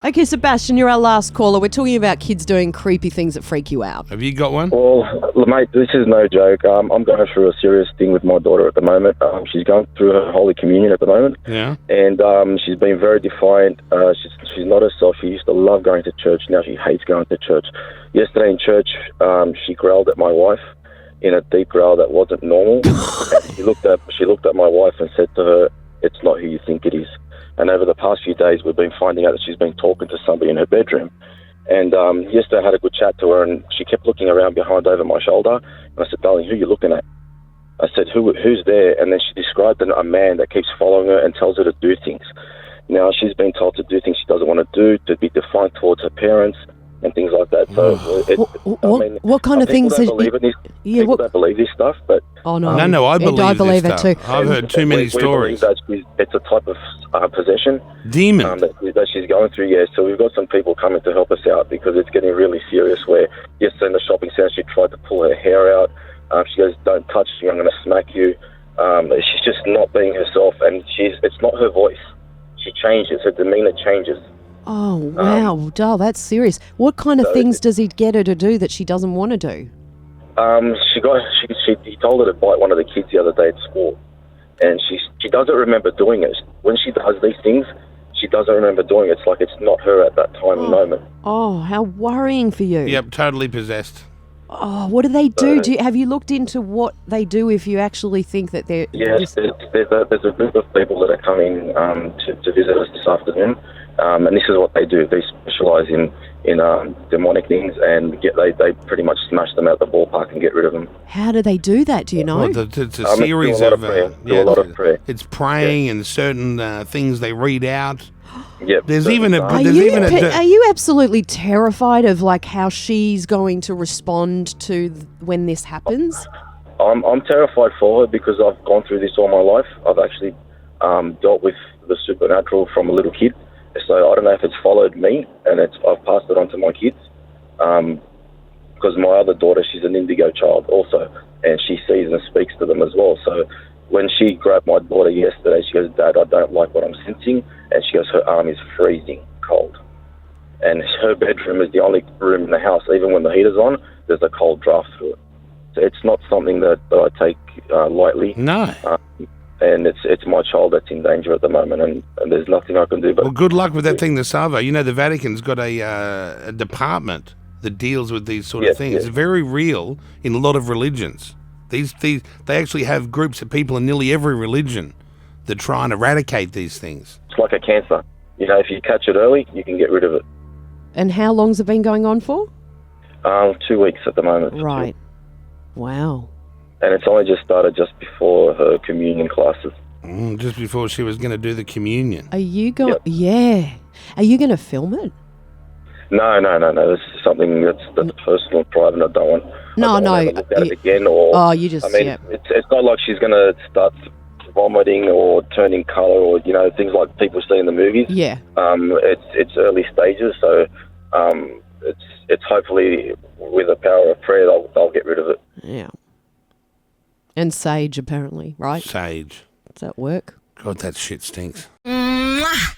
Okay, Sebastian, you're our last caller. We're talking about kids doing creepy things that freak you out. Have you got one? Well, mate, this is no joke. I'm going through a serious thing with my daughter at the moment. She's going through her Holy Communion at the moment. Yeah. And she's been very defiant. She's not herself. She used to love going to church. Now she hates going to church. Yesterday in church, she growled at my wife in a deep growl that wasn't normal. And she looked at my wife and said to her, "It's not who you think it is." And over the past few days, we've been finding out that she's been talking to somebody in her bedroom. And yesterday I had a good chat to her, and she kept looking around behind over my shoulder. And I said, "Darling, who are you looking at?" I said, who's there? And then she described a man that keeps following her and tells her to do things. Now, she's been told to do things she doesn't want to do, to be defiant towards her parents and things like that. So, what kind of things? People don't believe this stuff, but... Oh, no. No, I believe it too. I've heard too many stories. We believe that it's a type of possession. Demon. That she's going through, yeah. So we've got some people coming to help us out because it's getting really serious where yesterday in the shopping centre she tried to pull her hair out. She goes, "Don't touch me, I'm going to smack you." She's just not being herself, and it's not her voice. She changes, her demeanour changes. Oh, wow. That's serious. What kind of things does he get her to do that she doesn't want to do? He told her to bite one of the kids the other day at school, and she doesn't remember doing it. When she does these things, she doesn't remember doing it. It's like it's not her at that time and moment. Oh, how worrying for you. Yep, totally possessed. Oh, what do they do? Have you looked into what they do if you actually think that they're... Yes, there's a group of people that are coming to visit us this afternoon, and this is what they do. They specialise in demonic things, and they pretty much smash them out the ballpark and get rid of them. How do they do that? Do you know? Well, it's a series do a lot of prayer. It's praying and certain things they read out. Yep. There's Are you absolutely terrified of like how she's going to respond to when this happens? I'm terrified for her because I've gone through this all my life. I've actually dealt with the supernatural from a little kid. So I don't know if it's followed me and I've passed it on to my kids. Because my other daughter, she's an indigo child also, and she sees and speaks to them as well. So when she grabbed my daughter yesterday, she goes, "Dad, I don't like what I'm sensing." And she goes, her arm is freezing cold. And her bedroom is the only room in the house. Even when the heater's on, there's a cold draft through it. So it's not something that I take lightly. No. And it's my child that's in danger at the moment, and there's nothing I can do. But well, good luck with that thing, the Salvo. You know, the Vatican's got a department that deals with these sort of things. It's very real in a lot of religions. They actually have groups of people in nearly every religion that try and eradicate these things. It's like a cancer. You know, if you catch it early, you can get rid of it. And how long's it been going on for? 2 weeks at the moment. Right. Wow. And it's only just started just before her communion classes. Just before she was going to do the communion. Are you going? Yep. Yeah. Are you going to film it? No. This is something that's personal and private. I don't want. No. Look at it again, or you just. I mean, it's not like she's going to start vomiting or turning colour, or things like people see in the movies. Yeah. It's early stages, so it's hopefully with the power of prayer they'll get rid of it. Yeah. And sage, apparently, right? Sage. Does that work? God, that shit stinks. Mwah!